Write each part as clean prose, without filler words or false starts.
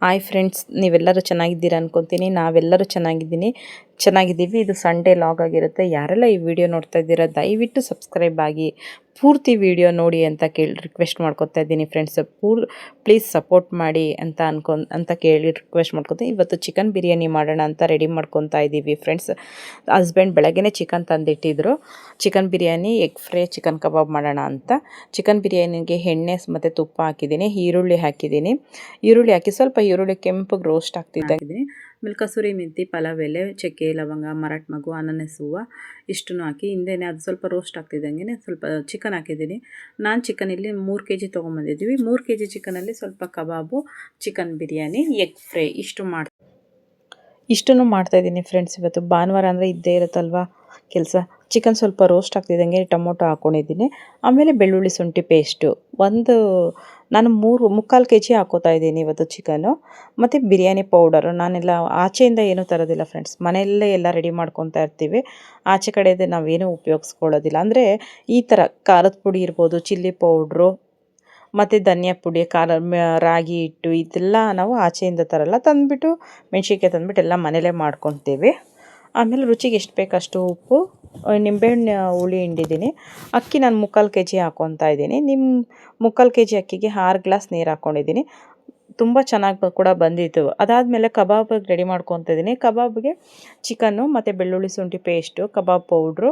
Hi friends, ನೀವೆಲ್ಲರೂ ಚೆನ್ನಾಗಿದ್ದೀರಾ ಅನ್ಕೊತೀನಿ. ನಾವೆಲ್ಲರೂ ಚೆನ್ನಾಗಿದ್ದೀವಿ. ಇದು ಸಂಡೇ ಲಾಗ್ ಆಗಿರುತ್ತೆ. ಯಾರೆಲ್ಲ ಈ ವಿಡಿಯೋ ನೋಡ್ತಾ ಇದ್ದೀರಾ ದಯವಿಟ್ಟು ಸಬ್ಸ್ಕ್ರೈಬ್ ಆಗಿ ಪೂರ್ತಿ ವಿಡಿಯೋ ನೋಡಿ ಅಂತ ರಿಕ್ವೆಸ್ಟ್ ಮಾಡ್ಕೊತಾ ಇದ್ದೀನಿ ಫ್ರೆಂಡ್ಸ್. ಪ್ಲೀಸ್ ಸಪೋರ್ಟ್ ಮಾಡಿ ಅಂತ ಕೇಳಿ ರಿಕ್ವೆಸ್ಟ್ ಮಾಡ್ಕೊತೀನಿ. ಇವತ್ತು ಚಿಕನ್ ಬಿರಿಯಾನಿ ಮಾಡೋಣ ಅಂತ ರೆಡಿ ಮಾಡ್ಕೊತಾ ಇದ್ದೀವಿ ಫ್ರೆಂಡ್ಸ್. ಹಸ್ಬೆಂಡ್ ಬೆಳಗ್ಗೆನೇ ಚಿಕನ್ ತಂದಿಟ್ಟಿದ್ರು. Chicken biryani, egg fry, chicken kebab ಮಾಡೋಣ ಅಂತ. ಚಿಕನ್ ಬಿರಿಯಾನಿಗೆ ಎಣ್ಣೆ ಮತ್ತು ತುಪ್ಪ ಹಾಕಿದ್ದೀನಿ, ಈರುಳ್ಳಿ ಹಾಕಿದ್ದೀನಿ. ಈರುಳ್ಳಿ ಹಾಕಿ ಸ್ವಲ್ಪ ಈರುಳ್ಳಿ ಕೆಂಪಗೆ ರೋಸ್ಟ್ ಆಗ್ತಿದ್ದಾಗಿದ್ದೀನಿ. ಆಮೇಲೆ ಕಸೂರಿ ಮೆಂತಿ, ಪಲಾವ್ ಎಲೆ, ಚಕ್ಕೆ, ಲವಂಗ, ಮರಾಠ ಮಗು, ಅನಾನಸ್ ಹೂವು ಇಷ್ಟನ್ನು ಹಾಕಿ ಹಿಂದೆನೇ ಅದು ಸ್ವಲ್ಪ ರೋಸ್ಟ್ ಆಗ್ತಿದ್ದಂಗೆ ಸ್ವಲ್ಪ ಚಿಕನ್ ಹಾಕಿದ್ದೀನಿ. ನಾನು ಚಿಕನ್ ಇಲ್ಲಿ 3 kg ತೊಗೊಂಬಂದಿದ್ದೀವಿ. 3 kg ಚಿಕನಲ್ಲಿ ಸ್ವಲ್ಪ ಕಬಾಬು, ಚಿಕನ್ ಬಿರಿಯಾನಿ, ಎಗ್ ಫ್ರೈ ಇಷ್ಟನ್ನು ಮಾಡ್ತಾಯಿದ್ದೀನಿ ಫ್ರೆಂಡ್ಸ್. ಇವತ್ತು ಭಾನುವಾರ ಅಂದರೆ ಇದ್ದೇ ಇರುತ್ತಲ್ವ ಕೆಲಸ. ಚಿಕನ್ ಸ್ವಲ್ಪ ರೋಸ್ಟ್ ಆಗ್ತಿದ್ದಂಗೆ ಟೊಮೊಟೊ ಹಾಕ್ಕೊಂಡಿದ್ದೀನಿ. ಆಮೇಲೆ ಬೆಳ್ಳುಳ್ಳಿ ಶುಂಠಿ ಪೇಸ್ಟು ನಾನು 3.25 kg ಹಾಕೋತಾ ಇದ್ದೀನಿ ಇವತ್ತು ಚಿಕನ್ನು. ಮತ್ತು ಬಿರಿಯಾನಿ ಪೌಡರು ನಾನೆಲ್ಲ ಆಚೆಯಿಂದ ಏನೂ ತರೋದಿಲ್ಲ ಫ್ರೆಂಡ್ಸ್, ಮನೆಯಲ್ಲೇ ಎಲ್ಲ ರೆಡಿ ಮಾಡ್ಕೊತಾ ಇರ್ತೀವಿ. ಆಚೆ ಕಡೆದು ನಾವೇನೂ ಉಪಯೋಗಿಸ್ಕೊಳ್ಳೋದಿಲ್ಲ. ಅಂದರೆ ಈ ಥರ ಖಾರದ ಪುಡಿ ಇರ್ಬೋದು, ಚಿಲ್ಲಿ ಪೌಡ್ರು ಮತ್ತು ಧನಿಯಾ ಪುಡಿ, ರಾಗಿ ಹಿಟ್ಟು ಇದೆಲ್ಲ ನಾವು ಆಚೆಯಿಂದ ತರಲ್ಲ. ತಂದುಬಿಟ್ಟು ಮೆಣಸಿನ್ಕಾಯಿ ತಂದುಬಿಟ್ಟು ಎಲ್ಲ ಮನೇಲೇ ಮಾಡ್ಕೊತೀವಿ. ಆಮೇಲೆ ರುಚಿಗೆ ಎಷ್ಟು ಬೇಕಷ್ಟು ಉಪ್ಪು, ನಿಂಬೆಹಣ್ಣು ಹುಳಿ ಹಿಂಡಿದ್ದೀನಿ. ಅಕ್ಕಿ ನಾನು 3/4 kg ಹಾಕ್ಕೊತಾ ಇದ್ದೀನಿ. 3/4 kg ಅಕ್ಕಿಗೆ 6 ಗ್ಲಾಸ್ ನೀರು ಹಾಕ್ಕೊಂಡಿದ್ದೀನಿ. ತುಂಬ ಚೆನ್ನಾಗಿ ಕೂಡ ಬಂದಿತ್ತು. ಅದಾದಮೇಲೆ ಕಬಾಬಿಗೆ ರೆಡಿ ಮಾಡ್ಕೊತಾ ಇದ್ದೀನಿ. ಕಬಾಬ್ಗೆ ಚಿಕನ್ನು ಮತ್ತು ಬೆಳ್ಳುಳ್ಳಿ ಶುಂಠಿ ಪೇಸ್ಟು, ಕಬಾಬ್ ಪೌಡ್ರು,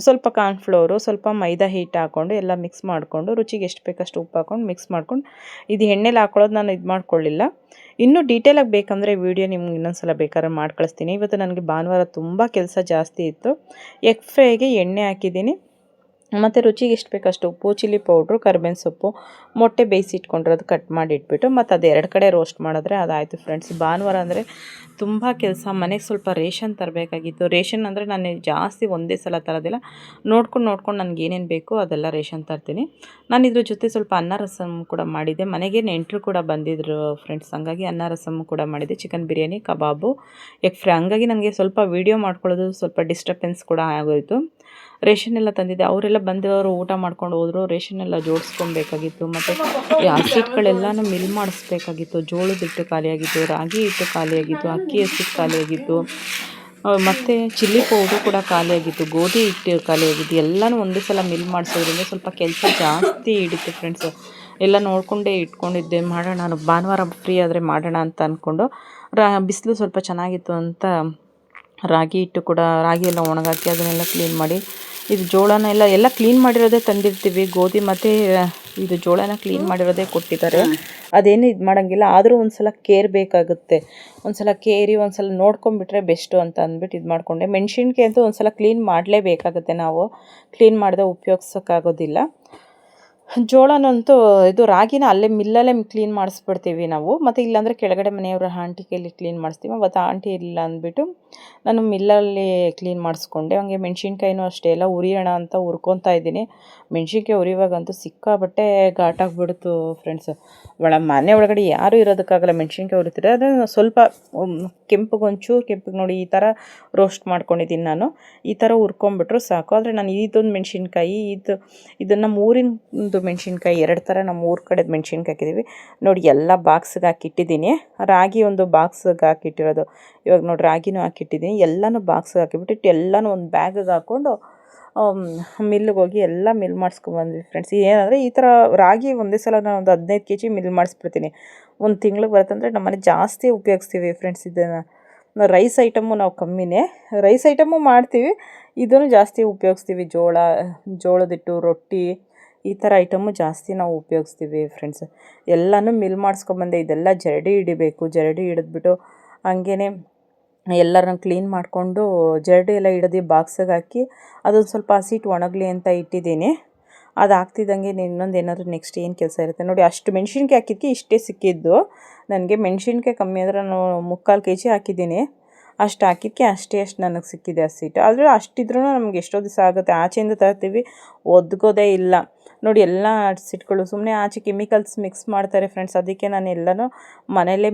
ಸ್ವಲ್ಪ ಕಾರ್ನ್ಫ್ಲೋರು, ಸ್ವಲ್ಪ ಮೈದಾ ಹಿಟ್ಟು ಹಾಕ್ಕೊಂಡು ಎಲ್ಲ ಮಿಕ್ಸ್ ಮಾಡಿಕೊಂಡು ರುಚಿಗೆ ಎಷ್ಟು ಬೇಕಷ್ಟು ಉಪ್ಪು ಹಾಕ್ಕೊಂಡು ಮಿಕ್ಸ್ ಮಾಡ್ಕೊಂಡು, ಇದು ಎಣ್ಣೆಲಿ ಹಾಕ್ಕೊಳ್ಳೋದು ನಾನು ಇದು ಮಾಡ್ಕೊಳ್ಳಿಲ್ಲ. ಇನ್ನೂ ಡೀಟೇಲಾಗಿ ಬೇಕಂದರೆ ವಿಡಿಯೋ ನಿಮ್ಗೆ ಇನ್ನೊಂದು ಬೇಕಾದ್ರೆ ಮಾಡಿ ಕಳಿಸ್ತೀನಿ. ಇವತ್ತು ನನಗೆ ಭಾನುವಾರ ತುಂಬ ಕೆಲಸ ಜಾಸ್ತಿ ಇತ್ತು. ಎಗ್ ಫ್ರೈಗೆ ಎಣ್ಣೆ ಹಾಕಿದ್ದೀನಿ. ಮತ್ತು ರುಚಿಗೆ ಎಷ್ಟು ಬೇಕಷ್ಟು ಉಪ್ಪು, ಚಿಲ್ಲಿ ಪೌಡ್ರು, ಕರಿಬೇವಿನ ಸೊಪ್ಪು, ಮೊಟ್ಟೆ ಬೇಯಿಸಿಟ್ಕೊಂಡಿರೋದು ಕಟ್ ಮಾಡಿ ಇಟ್ಬಿಟ್ಟು ಮತ್ತು ಅದು 2 ಕಡೆ ರೋಸ್ಟ್ ಮಾಡಿದ್ರೆ ಅದಾಯಿತು ಫ್ರೆಂಡ್ಸ್. ಭಾನುವಾರ ಅಂದರೆ ತುಂಬ ಕೆಲಸ. ಮನೆಗೆ ಸ್ವಲ್ಪ ರೇಷನ್ ತರಬೇಕಾಗಿತ್ತು. ರೇಷನ್ ಅಂದರೆ ನಾನು ಜಾಸ್ತಿ ಒಂದೇ ಸಲ ತರೋದಿಲ್ಲ, ನೋಡ್ಕೊಂಡು ನನಗೆ ಏನೇನು ಬೇಕೋ ಅದೆಲ್ಲ ರೇಷನ್ ತರ್ತೀನಿ. ನಾನು ಇದ್ರ ಜೊತೆ ಸ್ವಲ್ಪ ಅನ್ನ ರಸಮ್ ಕೂಡ ಮಾಡಿದ್ದೆ. ಮನೆಗೆ ನೆಂಟರು ಕೂಡ ಬಂದಿದ್ದರು ಫ್ರೆಂಡ್ಸ್, ಹಂಗಾಗಿ ಅನ್ನ ರಸಮ್ ಕೂಡ ಮಾಡಿದ್ದೆ. ಚಿಕನ್ ಬಿರಿಯಾನಿ, ಕಬಾಬು, ಎಗ್ ಫ್ರೈ. ಹಂಗಾಗಿ ನನಗೆ ಸ್ವಲ್ಪ ವೀಡಿಯೋ ಮಾಡ್ಕೊಳ್ಳೋದು ಸ್ವಲ್ಪ ಡಿಸ್ಟರ್ಬೆನ್ಸ್ ಕೂಡ ಆಗೋಯಿತು. ರೇಷನ್ ಎಲ್ಲ ತಂದಿದ್ದೆ. ಅವರೆಲ್ಲ ಬಂದವರು ಊಟ ಮಾಡ್ಕೊಂಡು ಹೋದರು. ರೇಷನ್ ಎಲ್ಲ ಜೋಡಿಸ್ಕೊಬೇಕಾಗಿತ್ತು. ಮತ್ತು ಹಸಿಟ್ಟುಗಳೆಲ್ಲನೂ ಮಿಲ್ ಮಾಡಿಸ್ಬೇಕಾಗಿತ್ತು. ಜೋಳದ ಹಿಟ್ಟು ಖಾಲಿಯಾಗಿತ್ತು, ರಾಗಿ ಹಿಟ್ಟು ಖಾಲಿಯಾಗಿತ್ತು, ಅಕ್ಕಿ ಹಸಿಟ್ಟು ಖಾಲಿಯಾಗಿತ್ತು, ಮತ್ತು ಚಿಲ್ಲಿ ಪೌಡ್ರು ಕೂಡ ಖಾಲಿಯಾಗಿತ್ತು, ಗೋಧಿ ಹಿಟ್ಟು ಖಾಲಿಯಾಗಿತ್ತು. ಎಲ್ಲನೂ ಒಂದೇ ಸಲ ಮಿಲ್ ಮಾಡಿಸೋದ್ರಿಂದ ಸ್ವಲ್ಪ ಕೆಲಸ ಜಾಸ್ತಿ ಹಿಡಿತು ಫ್ರೆಂಡ್ಸ್. ಎಲ್ಲ ನೋಡಿಕೊಂಡೇ ಇಟ್ಕೊಂಡಿದ್ದೆ. ಮಾಡೋಣ, ಭಾನುವಾರ ಫ್ರೀ ಆದರೆ ಮಾಡೋಣ ಅಂತ ಅಂದ್ಕೊಂಡು. ಬಿಸಿಲು ಸ್ವಲ್ಪ ಚೆನ್ನಾಗಿತ್ತು ಅಂತ ರಾಗಿ ಹಿಟ್ಟು ಕೂಡ, ರಾಗಿ ಎಲ್ಲ ಒಣಗಾಕಿ ಅದನ್ನೆಲ್ಲ ಕ್ಲೀನ್ ಮಾಡಿ, ಇದು ಜೋಳನ ಎಲ್ಲ ಕ್ಲೀನ್ ಮಾಡಿರೋದೇ ತಂದಿರ್ತೀವಿ. ಗೋಧಿ ಮತ್ತು ಇದು ಜೋಳನ ಕ್ಲೀನ್ ಮಾಡಿರೋದೇ ಕೊಟ್ಟಿದ್ದಾರೆ. ಅದೇನು ಇದು ಮಾಡೋಂಗಿಲ್ಲ. ಆದರೂ ಒಂದು ಸಲ ಕೇರ್ ಬೇಕಾಗುತ್ತೆ. ಒಂದು ಸಲ ಕೇರಿ ಒಂದು ಸಲ ನೋಡ್ಕೊಂಬಿಟ್ರೆ ಬೆಸ್ಟು ಅಂತ ಅಂದ್ಬಿಟ್ಟು ಇದು ಮಾಡಿಕೊಂಡೆ. ಮೆಣಸಿನ್ಕಾಯಿ ಅಂತೂ ಒಂದು ಸಲ ಕ್ಲೀನ್ ಮಾಡಲೇಬೇಕಾಗುತ್ತೆ. ನಾವು ಕ್ಲೀನ್ ಮಾಡದೆ ಉಪಯೋಗಿಸೋಕ್ಕಾಗೋದಿಲ್ಲ. ಜೋಳನಂತೂ ಇದು ರಾಗಿನ ಅಲ್ಲೇ ಮಿಲ್ಲಲ್ಲೇ ಕ್ಲೀನ್ ಮಾಡಿಸ್ಬಿಡ್ತೀವಿ ನಾವು. ಮತ್ತು ಇಲ್ಲಾಂದರೆ ಕೆಳಗಡೆ ಮನೆಯವರ ಆಂಟಿ ಕೈಲಿ ಕ್ಲೀನ್ ಮಾಡಿಸ್ತೀವಿ. ಅವತ್ತು ಆಂಟಿ ಇಲ್ಲ ಅಂದ್ಬಿಟ್ಟು ನಾನು ಮಿಲ್ಲಲ್ಲಿ ಕ್ಲೀನ್ ಮಾಡಿಸ್ಕೊಂಡೆ. ಹಂಗೆ ಮೆಣಸಿನ್ಕಾಯಿನೂ ಅಷ್ಟೇ ಎಲ್ಲ ಉರಿಯೋಣ ಅಂತ ಹುರ್ಕೊತಾ ಇದ್ದೀನಿ. ಮೆಣಸಿನ್ಕಾಯಿ ಉರಿಯುವಾಗಂತೂ ಸಿಕ್ಕಾಬಟ್ಟೆ ಘಾಟಾಗ್ಬಿಡ್ತು ಫ್ರೆಂಡ್ಸ್. ಮನೆ ಒಳಗಡೆ ಯಾರೂ ಇರೋದಕ್ಕಾಗಲ್ಲ. ಮೆಣಸಿನ್ಕಾಯಿ ಉರಿತಾರೆ. ಅದನ್ನು ಸ್ವಲ್ಪ ಕೆಂಪಿಗೆ ನೋಡಿ ಈ ಥರ ರೋಸ್ಟ್ ಮಾಡ್ಕೊಂಡಿದ್ದೀನಿ ನಾನು. ಈ ಥರ ಹುರ್ಕೊಂಬಿಟ್ರು ಸಾಕು. ಆದರೆ ನಾನು ಇದೊಂದು ಮೆಣಸಿನ್ಕಾಯಿ ಇದನ್ನು ಊರಿಂದು ಮೆಣಸಿನ್ಕಾಯಿ 2 ಥರ ನಮ್ಮ ಊರ ಕಡೆದು ಮೆಣಸಿನ್ಕಾಯಿ ಹಾಕಿದ್ದೀವಿ ನೋಡಿ. ಎಲ್ಲ ಬಾಕ್ಸಿಗೆ ಹಾಕಿಟ್ಟಿದ್ದೀನಿ. ರಾಗಿ ಒಂದು ಬಾಕ್ಸಿಗೆ ಹಾಕಿಟ್ಟಿರೋದು. ಇವಾಗ ನೋಡಿ ರಾಗಿನೂ ಹಾಕಿಟ್ಟಿದ್ದೀನಿ. ಎಲ್ಲನೂ ಬಾಕ್ಸಿಗೆ ಹಾಕಿಬಿಟ್ಟು ಎಲ್ಲನೂ ಒಂದು ಬ್ಯಾಗಿಗೆ ಹಾಕ್ಕೊಂಡು ಮಿಲ್ಗೆ ಹೋಗಿ ಎಲ್ಲ ಮಿಲ್ ಮಾಡಿಸ್ಕೊಂಡ್ಬಂದ್ವಿ ಫ್ರೆಂಡ್ಸ್. ಏನಂದರೆ ಈ ಥರ ರಾಗಿ ಒಂದೇ ಸಲ ನಾನು ಒಂದು 15 kg ಮಿಲ್ ಮಾಡಿಸ್ಬಿಡ್ತೀನಿ. ಒಂದು ತಿಂಗ್ಳಿಗೆ ಬರುತ್ತಂದರೆ ನಮ್ಮನೆ ಜಾಸ್ತಿ ಉಪಯೋಗಿಸ್ತೀವಿ ಫ್ರೆಂಡ್ಸ್. ಇದನ್ನು ರೈಸ್ ಐಟಮು ನಾವು ಕಮ್ಮಿನೇ, ರೈಸ್ ಐಟಮು ಮಾಡ್ತೀವಿ, ಇದನ್ನು ಜಾಸ್ತಿ ಉಪಯೋಗಿಸ್ತೀವಿ. ಜೋಳದಿಟ್ಟು ರೊಟ್ಟಿ ಈ ಥರ ಐಟಮು ಜಾಸ್ತಿ ನಾವು ಉಪಯೋಗಿಸ್ತೀವಿ ಫ್ರೆಂಡ್ಸ್. ಎಲ್ಲನೂ ಮಿಲ್ ಮಾಡಿಸ್ಕೊಂಬಂದೆ. ಇದೆಲ್ಲ ಜರಡಿ ಹಿಡಿಬೇಕು. ಜರಡಿ ಹಿಡಿದ್ಬಿಟ್ಟು ಹಂಗೇ ಎಲ್ಲರನ್ನ ಕ್ಲೀನ್ ಮಾಡಿಕೊಂಡು ಜರಡಿ ಎಲ್ಲ ಹಿಡಿದು ಬಾಕ್ಸಿಗೆ ಹಾಕಿ ಅದೊಂದು ಸ್ವಲ್ಪ ಹಸಿಟ್ಟು ಒಣಗಲಿ ಅಂತ ಇಟ್ಟಿದ್ದೀನಿ. ಅದು ಆಗ್ತಿದ್ದಂಗೆ ಇನ್ನೊಂದು ಏನಾದರೂ ನೆಕ್ಸ್ಟ್ ಏನು ಕೆಲಸ ಇರುತ್ತೆ ನೋಡಿ. ಅಷ್ಟು ಮೆಣಸಿನ್ಕಾಯಿ ಹಾಕಿದ್ದಕ್ಕೆ ಇಷ್ಟೇ ಸಿಕ್ಕಿದ್ದು ನನಗೆ. ಮೆಣಸಿನ್ಕಾಯಿ ಕಮ್ಮಿ ಅಂದರೆ ನಾನು 3/4 kg ಹಾಕಿದ್ದೀನಿ. ಅಷ್ಟು ಹಾಕಿದ್ದಕ್ಕೆ ಅಷ್ಟು ನನಗೆ ಸಿಕ್ಕಿದೆ ಹಸಿಟ್ಟು. ಆದರೆ ಅಷ್ಟಿದ್ರೂ ನಮ್ಗೆ ಎಷ್ಟೋ ದಿವಸ ಆಗುತ್ತೆ. ಆಚೆಯಿಂದ ತರ್ತೀವಿ, ಒದ್ಗೋದೇ ಇಲ್ಲ ನೋಡಿ. ಎಲ್ಲ ಹಸಿಟ್ಟುಗಳು ಸುಮ್ಮನೆ ಆಚೆ ಕೆಮಿಕಲ್ಸ್ ಮಿಕ್ಸ್ ಮಾಡ್ತಾರೆ ಫ್ರೆಂಡ್ಸ್. ಅದಕ್ಕೆ ನಾನು ಎಲ್ಲನೂ ಮನೆಯಲ್ಲೇ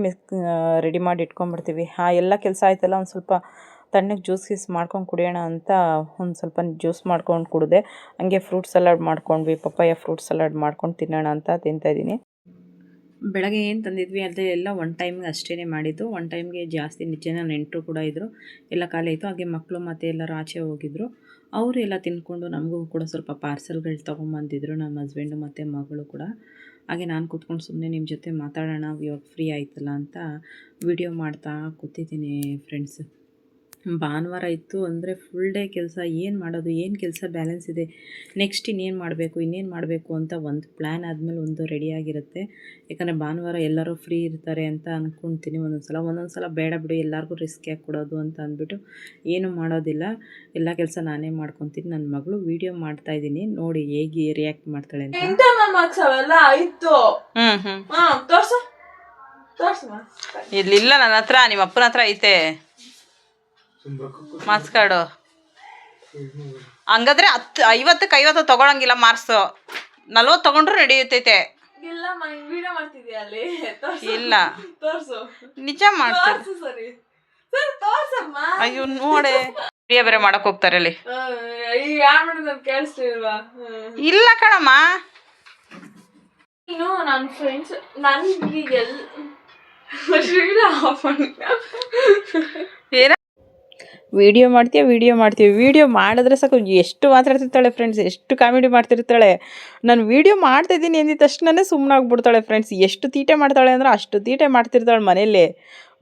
ರೆಡಿ ಮಾಡಿ ಇಟ್ಕೊಂಡ್ಬಿಡ್ತೀವಿ. ಎಲ್ಲ ಕೆಲಸ ಆಯ್ತಲ್ಲ, ಒಂದು ಸ್ವಲ್ಪ ತಣ್ಣಗೆ ಜ್ಯೂಸ್ ಮಾಡ್ಕೊಂಡು ಕುಡಿಯೋಣ ಅಂತ ಒಂದು ಸ್ವಲ್ಪ ಜ್ಯೂಸ್ ಮಾಡ್ಕೊಂಡು ಕುಡಿದೆ. ಹಂಗೆ ಫ್ರೂಟ್ ಸಲಾಡ್ ಮಾಡ್ಕೊಂಡ್ವಿ. ಪಪ್ಪಾಯ ಫ್ರೂಟ್ ಸಲಾಡ್ ಮಾಡ್ಕೊಂಡು ತಿನ್ನೋಣ ಅಂತ ತಿಂತಾಯಿದ್ದೀನಿ. ಬೆಳಗ್ಗೆ ಏನು ತಂದಿದ್ವಿ ಅದೆಲ್ಲ ಒನ್ ಟೈಮ್ಗೆ ಅಷ್ಟೇ ಮಾಡಿದ್ದು. ಒನ್ ಟೈಮ್ಗೆ ಜಾಸ್ತಿ ಜನ ನೆಂಟರು ಕೂಡ ಇದ್ದರು. ಎಲ್ಲ ಖಾಲಿ ಆಯಿತು. ಹಾಗೆ ಮಕ್ಕಳು ಮತ್ತು ಎಲ್ಲರೂ ಆಚೆ ಹೋಗಿದ್ರು. ಅವರು ಎಲ್ಲ ತಿಂದ್ಕೊಂಡು ನಮಗೂ ಕೂಡ ಸ್ವಲ್ಪ ಪಾರ್ಸೆಲ್ಗಳು ತೊಗೊಂಬಂದಿದ್ರು, ನಮ್ಮ ಹಸ್ಬೆಂಡು ಮತ್ತು ಮಗಳು ಕೂಡ. ಹಾಗೆ ನಾನು ಕೂತ್ಕೊಂಡು ಸುಮ್ಮನೆ ನಿಮ್ಮ ಜೊತೆ ಮಾತಾಡೋಣ ಇವಾಗ ಫ್ರೀ ಆಯ್ತಲ್ಲ ಅಂತ ವಿಡಿಯೋ ಮಾಡ್ತಾ ಕೂತಿದ್ದೀನಿ ಫ್ರೆಂಡ್ಸ್. ಭಾನುವಾರ ಇತ್ತು ಅಂದರೆ ಫುಲ್ ಡೇ ಕೆಲಸ. ಏನು ಮಾಡೋದು, ಏನು ಕೆಲಸ ಬ್ಯಾಲೆನ್ಸ್ ಇದೆ, ನೆಕ್ಸ್ಟ್ ಇನ್ನೇನು ಮಾಡಬೇಕು ಅಂತ ಒಂದು ಪ್ಲ್ಯಾನ್ ಆದಮೇಲೆ ಒಂದು ರೆಡಿಯಾಗಿರುತ್ತೆ. ಯಾಕಂದರೆ ಭಾನುವಾರ ಎಲ್ಲರೂ ಫ್ರೀ ಇರ್ತಾರೆ ಅಂತ ಅಂದ್ಕೊಳ್ತೀನಿ. ಒಂದೊಂದು ಸಲ ಬೇಡ ಬಿಡು ಎಲ್ಲರಿಗೂ ರಿಸ್ಕ್ ಯಾಕೆ ಕೊಡೋದು ಅಂತ ಅಂದ್ಬಿಟ್ಟು ಏನೂ ಮಾಡೋದಿಲ್ಲ, ಎಲ್ಲ ಕೆಲಸ ನಾನೇ ಮಾಡ್ಕೊತೀನಿ. ನನ್ನ ಮಗಳು ವೀಡಿಯೋ ಮಾಡ್ತಾಯಿದ್ದೀನಿ, ನೋಡಿ ಹೇಗೆ ರಿಯಾಕ್ಟ್ ಮಾಡ್ತಾಳೆ ಅಂತ. ಇಲ್ಲಿಲ್ಲ ನನ್ನ ಹತ್ರ, ನಿಮ್ಮ ಅಪ್ಪನ ಹತ್ರ ಐತೆ ಮಾರ್ಕ್ಸ್ ಕಾರ್ಡು. ಹಂಗಾದ್ರೆ 50 ತಗೊಳಂಗಿಲ್ಲ ಮಾರ್ಕ್ಸು, 40 ತಗೊಂಡ್ರು ನಡೆಯುತ್ತೈತೆ. ಇಲ್ಲ ನಿಜ ಮಾಡ್ತೀನಿ. ಅಯ್ಯೋ ನೋಡೆ ವಿಡಿಯೋ ಬೇರೆ ಮಾಡಕ್ ಹೋಗ್ತಾರೆ ಅಲ್ಲಿ. ಇಲ್ಲ ಕಣಮ್ಮ, ನನ್ನ ಫ್ರೆಂಡ್ಸ್ ನನ್ಗೆ ವಿಡಿಯೋ ಮಾಡ್ತೀವಿ. ವಿಡಿಯೋ ಮಾಡಿದ್ರೆ ಸಾಕು ಎಷ್ಟು ಮಾತಾಡ್ತಿರ್ತಾಳೆ ಫ್ರೆಂಡ್ಸ್, ಎಷ್ಟು ಕಾಮಿಡಿ ಮಾಡ್ತಿರ್ತಾಳೆ. ನಾನು ವಿಡಿಯೋ ಮಾಡ್ತಾಯಿದ್ದೀನಿ ಅಂದಿದ ತಕ್ಷಣವೇ ಸುಮ್ಮನಾಗ್ಬಿಡ್ತಾಳೆ ಫ್ರೆಂಡ್ಸ್. ಎಷ್ಟು ತೀಟೆ ಮಾಡ್ತಾಳೆ ಅಂದರೆ ಅಷ್ಟು ತೀಟೆ ಮಾಡ್ತಿರ್ತಾಳೆ ಮನೇಲಿ.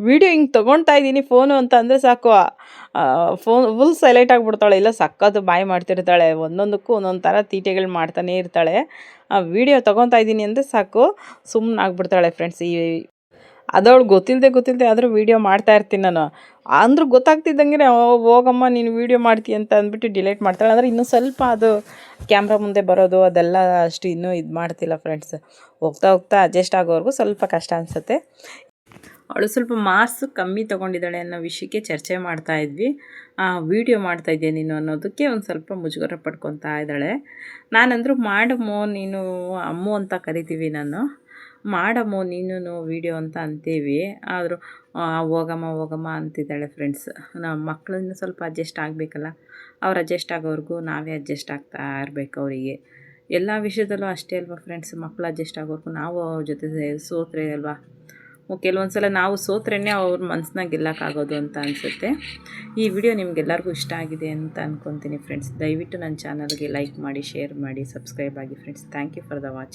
ವಿಡಿಯೋ ಹಿಂಗೆ ತೊಗೊಳ್ತಾ ಇದ್ದೀನಿ ಫೋನು ಅಂತ ಅಂದರೆ ಸಾಕು, ಫೋನ್ ಫುಲ್ ಸೈಲೆಂಟ್ ಆಗಿಬಿಡ್ತಾಳೆ. ಇಲ್ಲ ಸಕ್ಕತ್ತು ಬಾಯಿ ಮಾಡ್ತಿರ್ತಾಳೆ, ಒಂದೊಂದಕ್ಕೂ ಒಂದೊಂದು ಥರ ತೀಟೆಗಳು ಮಾಡ್ತಾನೇ ಇರ್ತಾಳೆ. ವಿಡಿಯೋ ತೊಗೊತಾ ಇದ್ದೀನಿ ಅಂದರೆ ಸಾಕು ಸುಮ್ಮನಾಗ್ಬಿಡ್ತಾಳೆ ಫ್ರೆಂಡ್ಸ್. ಅದವಳು ಗೊತ್ತಿಲ್ಲದೆ ಆದರೂ ವೀಡಿಯೋ ಮಾಡ್ತಾಯಿರ್ತೀನಿ ನಾನು. ಅಂದ್ರೂ ಗೊತ್ತಾಗ್ತಿದ್ದಂಗೆ ಹೋಗಮ್ಮ ನೀನು ವೀಡಿಯೋ ಮಾಡ್ತೀಯ ಅಂತ ಅಂದ್ಬಿಟ್ಟು ಡಿಲೀಟ್ ಮಾಡ್ತಾಳೆ. ಅಂದರೆ ಇನ್ನೂ ಸ್ವಲ್ಪ ಅದು ಕ್ಯಾಮ್ರಾ ಮುಂದೆ ಬರೋದು ಅದೆಲ್ಲ ಅಷ್ಟು ಇನ್ನೂ ಇದು ಮಾಡ್ತಿಲ್ಲ ಫ್ರೆಂಡ್ಸ್. ಹೋಗ್ತಾ ಅಡ್ಜಸ್ಟ್ ಆಗೋವರೆಗೂ ಸ್ವಲ್ಪ ಕಷ್ಟ ಅನಿಸುತ್ತೆ. ಅವಳು ಸ್ವಲ್ಪ ಮಾರ್ಕ್ಸ್ ಕಮ್ಮಿ ತೊಗೊಂಡಿದ್ದಾಳೆ ಅನ್ನೋ ವಿಷಯಕ್ಕೆ ಚರ್ಚೆ ಮಾಡ್ತಾಯಿದ್ವಿ. ವೀಡಿಯೋ ಮಾಡ್ತಾಯಿದ್ದೆ ನೀನು ಅನ್ನೋದಕ್ಕೆ ಒಂದು ಸ್ವಲ್ಪ ಮುಜುಗರ ಪಡ್ಕೊತಾ ಇದ್ದಾಳೆ. ನಾನಂದರೂ ಮಾಡಮ್ಮೋ ನೀನು, ಅಮ್ಮು ಅಂತ ಕರಿತೀವಿ ನಾನು, ಮಾಡಮ್ಮೋ ನೀನು ವೀಡಿಯೋ ಅಂತ ಅಂತೀವಿ. ಆದರೂ ಹೋಗಮ್ಮ ಅಂತಿದ್ದಾಳೆ ಫ್ರೆಂಡ್ಸ್. ನಮ್ಮ ಮಕ್ಕಳನ್ನ ಸ್ವಲ್ಪ ಅಡ್ಜಸ್ಟ್ ಆಗಬೇಕಲ್ಲ, ಅವ್ರು ಅಡ್ಜಸ್ಟ್ ಆಗೋವರೆಗೂ ನಾವೇ ಅಡ್ಜಸ್ಟ್ ಆಗ್ತಾ ಇರಬೇಕು ಅವರಿಗೆ. ಎಲ್ಲ ವಿಷಯದಲ್ಲೂ ಅಷ್ಟೇ ಅಲ್ವಾ ಫ್ರೆಂಡ್ಸ್, ಮಕ್ಕಳು ಅಡ್ಜಸ್ಟ್ ಆಗೋವರೆಗೂ ನಾವು ಅವ್ರ ಜೊತೆ ಸೋತ್ರೆ ಅಲ್ವಾ, ಕೆಲವೊಂದು ಸಲ ನಾವು ಸೋತ್ರೆ ಅವ್ರ ಮನಸ್ಸನ್ನ ಗೆಲ್ಲಕ್ಕಾಗೋದು ಅಂತ ಅನಿಸುತ್ತೆ. ಈ ವಿಡಿಯೋ ನಿಮಗೆಲ್ಲರಿಗೂ ಇಷ್ಟ ಆಗಿದೆ ಅಂತ ಅಂದ್ಕೊತೀನಿ ಫ್ರೆಂಡ್ಸ್. ದಯವಿಟ್ಟು ನನ್ನ ಚಾನಲ್ಗೆ ಲೈಕ್ ಮಾಡಿ, ಶೇರ್ ಮಾಡಿ, ಸಬ್ಸ್ಕ್ರೈಬ್ ಆಗಿ friends. Thank you for the watch.